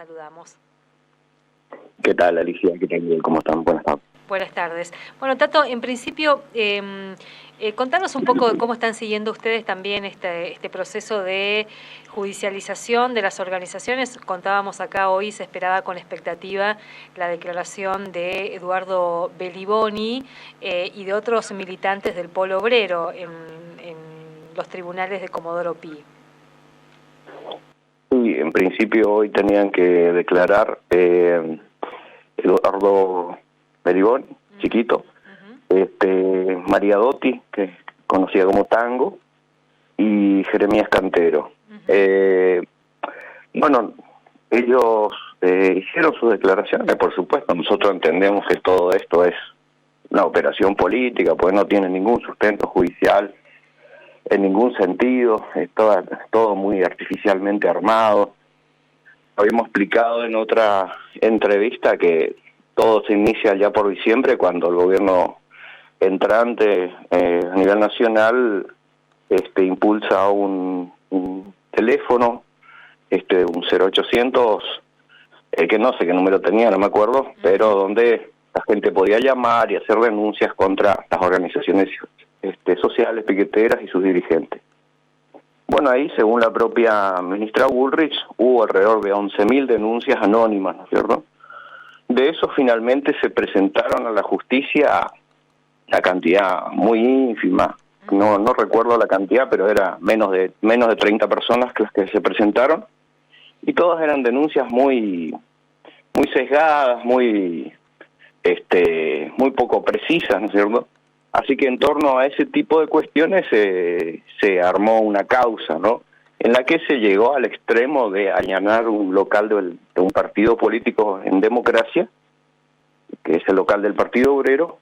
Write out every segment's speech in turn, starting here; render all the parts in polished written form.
saludamos. ¿Qué tal, Alicia? ¿Qué tal, Miguel? ¿Cómo están? Buenas tardes. Buenas tardes. Bueno, Tato, en principio, contanos un poco de cómo están siguiendo ustedes también este proceso de judicialización de las organizaciones. Contábamos acá hoy, se esperaba con expectativa la declaración de Eduardo Beliboni y de otros militantes del Polo Obrero en los tribunales de Comodoro Pi. Sí, en principio hoy tenían que declarar Eduardo Beliboni, chiquito, María Dotti, que es conocida como Tango, y Jeremías Cantero. Bueno, ellos hicieron sus declaraciones, por supuesto. Nosotros entendemos que todo esto es una operación política, pues no tiene ningún sustento judicial en ningún sentido, es todo muy artificialmente armado. Habíamos explicado en otra entrevista que todo se inicia ya por diciembre, cuando el gobierno entrante a nivel nacional impulsa un teléfono, un 0800, que no sé qué número tenía, no me acuerdo, pero donde la gente podía llamar y hacer denuncias contra las organizaciones sociales, piqueteras y sus dirigentes. Bueno, ahí, según la propia ministra Bullrich, hubo alrededor de 11.000 denuncias anónimas, ¿no es cierto? De eso finalmente se presentaron a la justicia la cantidad muy ínfima, no recuerdo la cantidad, pero era menos de 30 personas las que se presentaron, y todas eran denuncias muy sesgadas, muy poco precisas, ¿no es cierto? Así que en torno a ese tipo de cuestiones se armó una causa, ¿no?, en la que se llegó al extremo de allanar un local de un partido político en democracia, que es el local del Partido Obrero,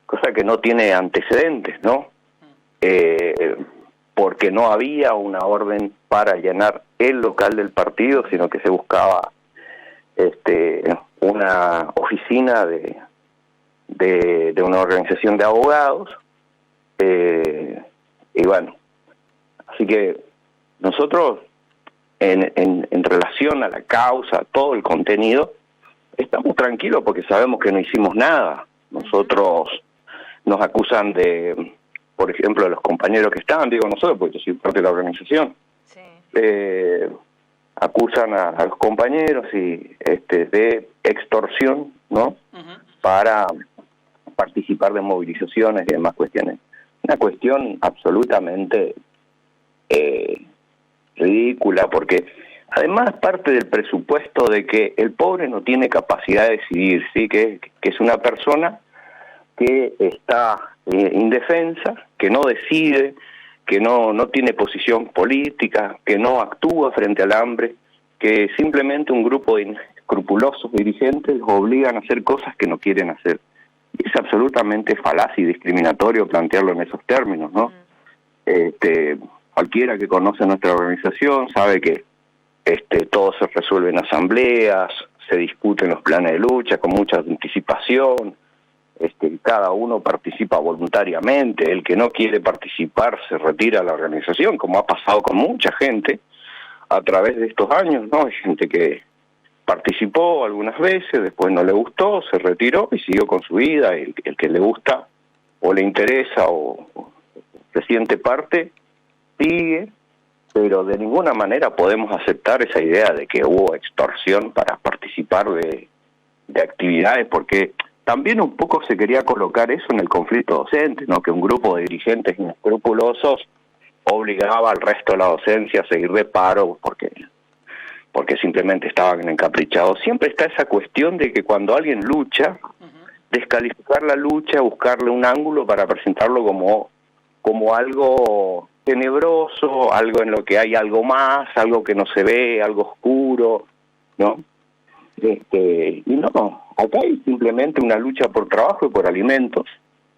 cosa que no tiene antecedentes, ¿no? Porque no había una orden para allanar el local del partido, sino que se buscaba una oficina de una organización de abogados, y bueno, así que nosotros en relación a la causa, a todo el contenido, estamos tranquilos porque sabemos que no hicimos nada. Nosotros nos acusan de, por ejemplo, de los compañeros que estaban, digo nosotros porque yo soy parte de la organización, sí. Acusan a los compañeros de extorsión, ¿no? Para participar de movilizaciones y demás cuestiones. Una cuestión absolutamente ridícula, porque además parte del presupuesto de que el pobre no tiene capacidad de decidir, ¿sí? Que es una persona que está indefensa, que no decide, que no tiene posición política, que no actúa frente al hambre, que simplemente un grupo de inescrupulosos dirigentes los obligan a hacer cosas que no quieren hacer. Es absolutamente falaz y discriminatorio plantearlo en esos términos, ¿no? Cualquiera que conoce nuestra organización sabe que todo se resuelve en asambleas, se discuten los planes de lucha con mucha anticipación, cada uno participa voluntariamente, el que no quiere participar se retira de la organización, como ha pasado con mucha gente a través de estos años, ¿no? Hay gente que participó algunas veces, después no le gustó, se retiró y siguió con su vida. El que le gusta o le interesa o se siente parte, sigue, pero de ninguna manera podemos aceptar esa idea de que hubo extorsión para participar de actividades, porque también un poco se quería colocar eso en el conflicto docente, ¿no? Que un grupo de dirigentes inescrupulosos obligaba al resto de la docencia a seguir de paro porque simplemente estaban encaprichados. Siempre está esa cuestión de que cuando alguien lucha, descalificar la lucha, buscarle un ángulo para presentarlo como algo tenebroso, algo en lo que hay algo más, algo que no se ve, algo oscuro, ¿no? Y no, acá hay simplemente una lucha por trabajo y por alimentos,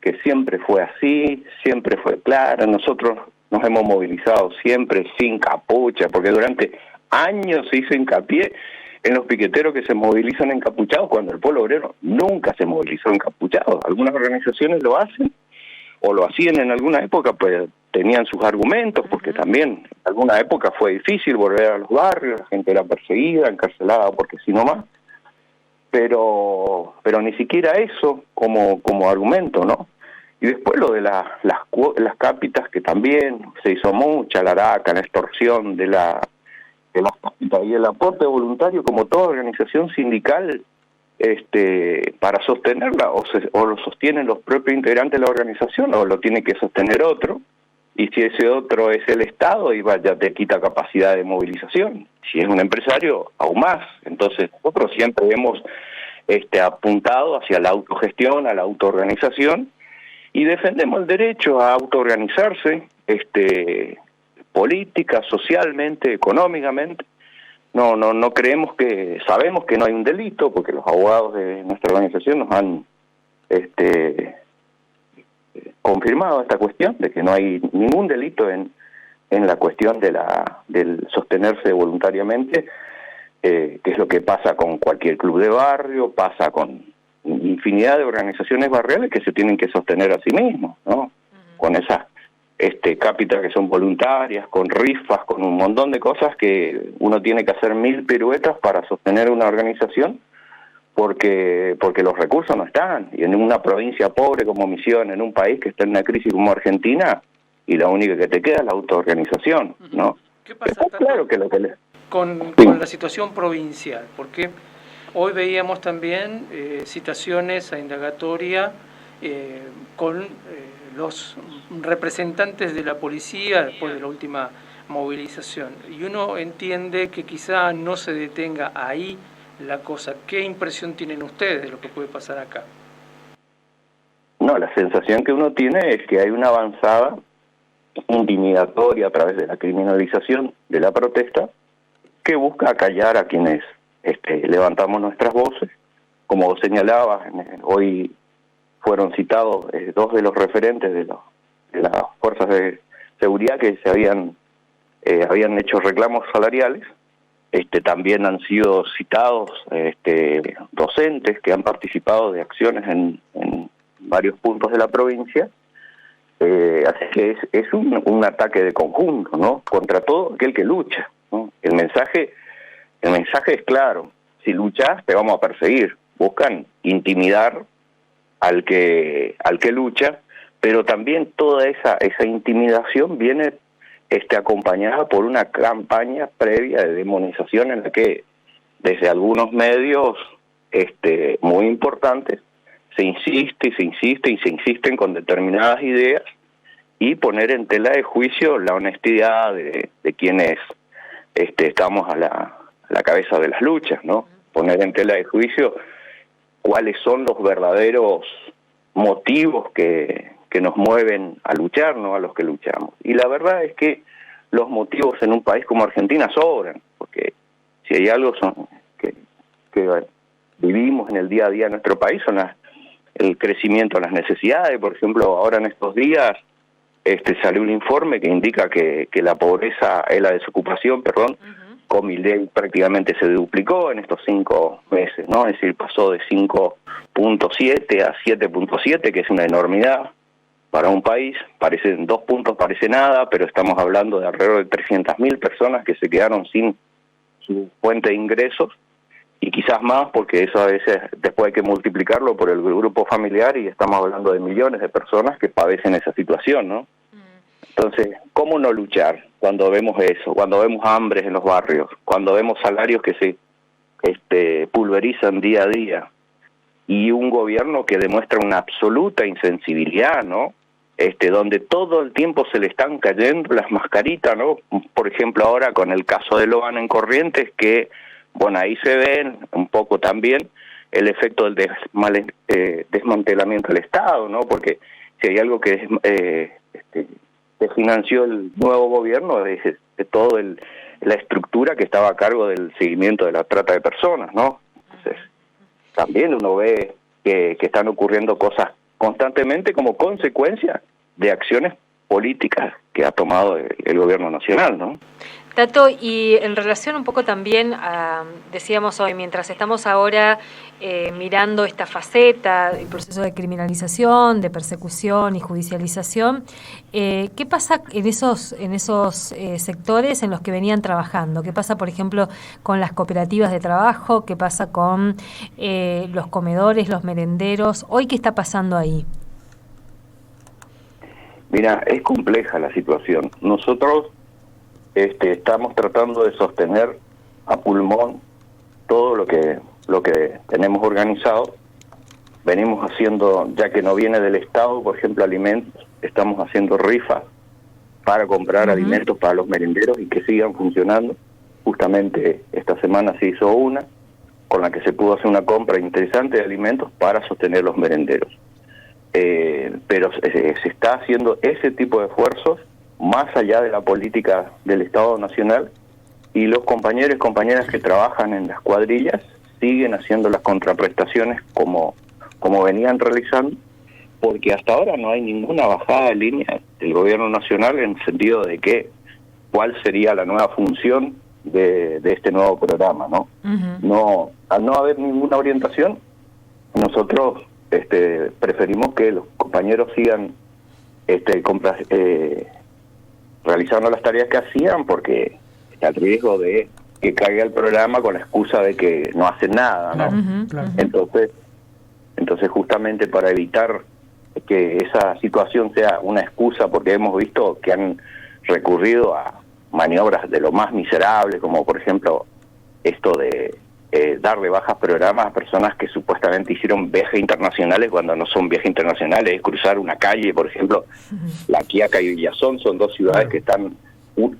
que siempre fue así, siempre fue clara. Nosotros nos hemos movilizado siempre sin capucha, porque durante años se hizo hincapié en los piqueteros que se movilizan encapuchados, cuando el Polo Obrero nunca se movilizó encapuchado. Algunas organizaciones lo hacen, o lo hacían en alguna época, pues tenían sus argumentos, porque también en alguna época fue difícil volver a los barrios, la gente era perseguida, encarcelada, porque si no más, pero ni siquiera eso como argumento, ¿no? Y después lo de las cápitas, que también se hizo mucha laraca, la extorsión de las cápitas, y el aporte voluntario, como toda organización sindical, para sostenerla, o lo sostienen los propios integrantes de la organización, o lo tiene que sostener otro, y si ese otro es el Estado, y ya te quita capacidad de movilización. Si es un empresario, aún más. Entonces nosotros siempre hemos apuntado hacia la autogestión, a la autoorganización, y defendemos el derecho a autoorganizarse, política, socialmente, económicamente. No creemos sabemos que no hay un delito, porque los abogados de nuestra organización nos han confirmado esta cuestión, de que no hay ningún delito en la cuestión del sostenerse voluntariamente, que es lo que pasa con cualquier club de barrio, pasa con infinidad de organizaciones barriales que se tienen que sostener a sí mismos, ¿no? Con esas cápitas que son voluntarias, con rifas, con un montón de cosas que uno tiene que hacer 1000 piruetas para sostener una organización, porque los recursos no están, y en una provincia pobre como Misiones, en un país que está en una crisis como Argentina, y la única que te queda es la autoorganización, ¿no? ¿Qué pasa, Tato, claro que con la situación provincial? Porque hoy veíamos también citaciones a indagatoria con los representantes de la policía después de la última movilización, y uno entiende que quizá no se detenga ahí la cosa. ¿Qué impresión tienen ustedes de lo que puede pasar acá? No, la sensación que uno tiene es que hay una avanzada intimidatoria a través de la criminalización de la protesta, que busca acallar a quienes levantamos nuestras voces. Como vos señalabas, hoy fueron citados dos de los referentes de las fuerzas de seguridad que se habían hecho reclamos salariales. También han sido citados docentes que han participado de acciones en varios puntos de la provincia. Así que es un ataque de conjunto, ¿no? Contra todo aquel que lucha, ¿no? El mensaje es claro: si luchas te vamos a perseguir. Buscan intimidar al que lucha, pero también toda esa intimidación viene acompañada por una campaña previa de demonización, en la que desde algunos medios muy importantes se insisten con determinadas ideas, y poner en tela de juicio la honestidad de quienes estamos a la cabeza de las luchas, ¿no? Poner en tela de juicio cuáles son los verdaderos motivos que nos mueven a luchar, no a los que luchamos. Y la verdad es que los motivos en un país como Argentina sobran, porque si hay algo que vivimos en el día a día en nuestro país, son el crecimiento de las necesidades. Por ejemplo, ahora en estos días salió un informe que indica que la pobreza, la desocupación, con Milei prácticamente se duplicó en estos 5 meses, ¿no? Es decir, pasó de 5.7 a 7.7, que es una enormidad para un país. 2 puntos parece nada, pero estamos hablando de alrededor de 300.000 personas que se quedaron sin su fuente de ingresos, y quizás más, porque eso a veces después hay que multiplicarlo por el grupo familiar, y estamos hablando de millones de personas que padecen esa situación, ¿no? Entonces, ¿cómo no luchar cuando vemos eso? Cuando vemos hambres en los barrios, cuando vemos salarios que se pulverizan día a día, y un gobierno que demuestra una absoluta insensibilidad, ¿no? Donde todo el tiempo se le están cayendo las mascaritas, ¿no? Por ejemplo, ahora con el caso de Logan en Corrientes, que, bueno, ahí se ven un poco también el efecto del desmantelamiento del Estado, ¿no? Porque si hay algo que financió el nuevo gobierno, es de toda la estructura que estaba a cargo del seguimiento de la trata de personas, ¿no? Entonces, también uno ve que están ocurriendo cosas constantemente como consecuencia de acciones políticas que ha tomado el gobierno nacional, ¿no? Tato, y en relación un poco también a, decíamos hoy, mientras estamos ahora mirando esta faceta, el proceso de criminalización, de persecución y judicialización, ¿qué pasa en esos sectores en los que venían trabajando? ¿Qué pasa, por ejemplo, con las cooperativas de trabajo? ¿Qué pasa con los comedores, los merenderos? ¿Hoy qué está pasando ahí? Mira, es compleja la situación. Nosotros estamos tratando de sostener a pulmón todo lo que tenemos organizado. Venimos haciendo, ya que no viene del Estado, por ejemplo, alimentos, estamos haciendo rifas para comprar alimentos para los merenderos y que sigan funcionando. Justamente esta semana se hizo una, con la que se pudo hacer una compra interesante de alimentos para sostener los merenderos. Pero se está haciendo ese tipo de esfuerzos más allá de la política del Estado Nacional, y los compañeros y compañeras que trabajan en las cuadrillas siguen haciendo las contraprestaciones como venían realizando, porque hasta ahora no hay ninguna bajada de línea del gobierno nacional en el sentido de que cuál sería la nueva función de este nuevo programa, ¿no? No, al no haber ninguna orientación, nosotros preferimos que los compañeros sigan realizando las tareas que hacían, porque está el riesgo de que caiga el programa con la excusa de que no hacen nada, ¿no? Claro. Entonces justamente para evitar que esa situación sea una excusa, porque hemos visto que han recurrido a maniobras de lo más miserables, como por ejemplo esto de darle bajas programas a personas que supuestamente hicieron viajes internacionales cuando no son viajes internacionales, cruzar una calle, por ejemplo, La Quiaca y Villazón son dos ciudades que están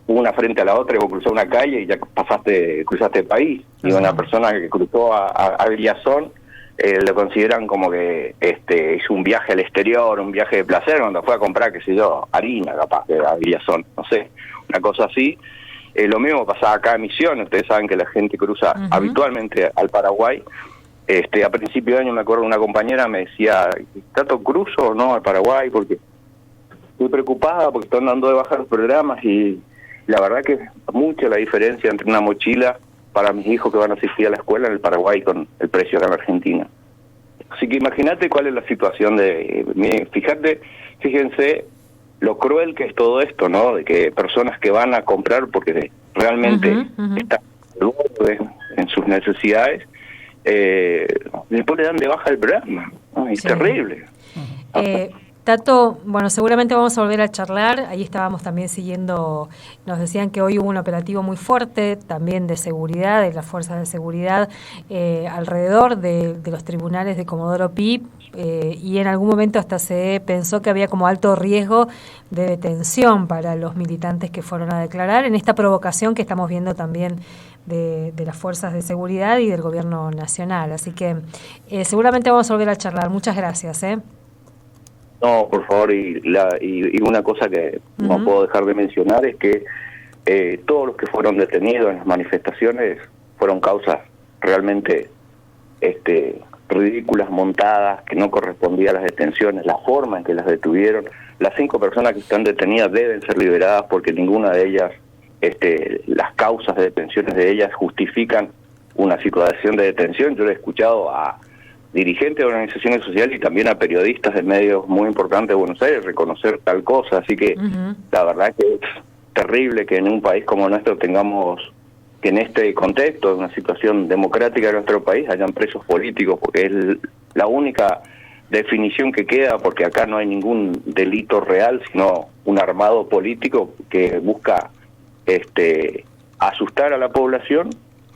una frente a la otra, y vos cruzás una calle y ya cruzaste el país. Y una persona que cruzó a Villazón lo consideran como que hizo un viaje al exterior, un viaje de placer, cuando fue a comprar, qué sé yo, harina capaz a Villazón, no sé, una cosa así. Lo mismo pasaba acá en Misiones. Ustedes saben que la gente cruza habitualmente al Paraguay. A principio de año me acuerdo una compañera me decía, ¿Tato, cruzo o no al Paraguay? Porque estoy preocupada porque están dando de baja los programas, y la verdad que es mucha la diferencia entre una mochila para mis hijos que van a asistir a la escuela en el Paraguay con el precio acá en Argentina. Así que imagínate cuál es la situación fíjense lo cruel que es todo esto, ¿no? De que personas que van a comprar porque realmente están al borde en sus necesidades, después le dan de baja el programa, ¿no? Es terrible. Tato, bueno, seguramente vamos a volver a charlar. Ahí estábamos también siguiendo, nos decían que hoy hubo un operativo muy fuerte, también de seguridad, de las fuerzas de seguridad, alrededor de los tribunales de Comodoro Pi, y en algún momento hasta se pensó que había como alto riesgo de detención para los militantes que fueron a declarar en esta provocación que estamos viendo también de las fuerzas de seguridad y del gobierno nacional. Así que seguramente vamos a volver a charlar. Muchas gracias. No, por favor, y una cosa que no puedo dejar de mencionar es que todos los que fueron detenidos en las manifestaciones fueron causas realmente ridículas, montadas, que no correspondía a las detenciones, la forma en que las detuvieron. Las 5 personas que están detenidas deben ser liberadas, porque ninguna de ellas, las causas de detenciones de ellas justifican una situación de detención. Yo le he escuchado a dirigentes de organizaciones sociales y también a periodistas de medios muy importantes de Buenos Aires reconocer tal cosa, así que la verdad que es terrible que en un país como nuestro tengamos que en este contexto, de una situación democrática de nuestro país, hayan presos políticos, porque es la única definición que queda, porque acá no hay ningún delito real, sino un armado político que busca asustar a la población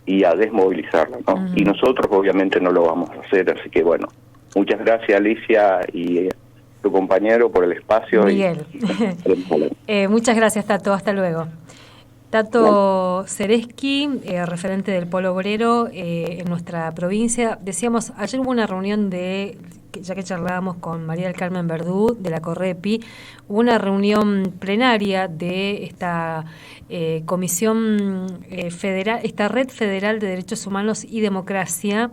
y a desmovilizarla, ¿no? Y nosotros obviamente no lo vamos a hacer, así que bueno, muchas gracias Alicia y tu compañero por el espacio. Miguel. Muchas gracias, Tato, hasta luego. Tato Seresky, referente del Polo Obrero en nuestra provincia. Decíamos, ayer hubo una reunión ya que charlábamos con María del Carmen Verdú de la Correpi, hubo una reunión plenaria de esta comisión federal, esta Red Federal de Derechos Humanos y Democracia,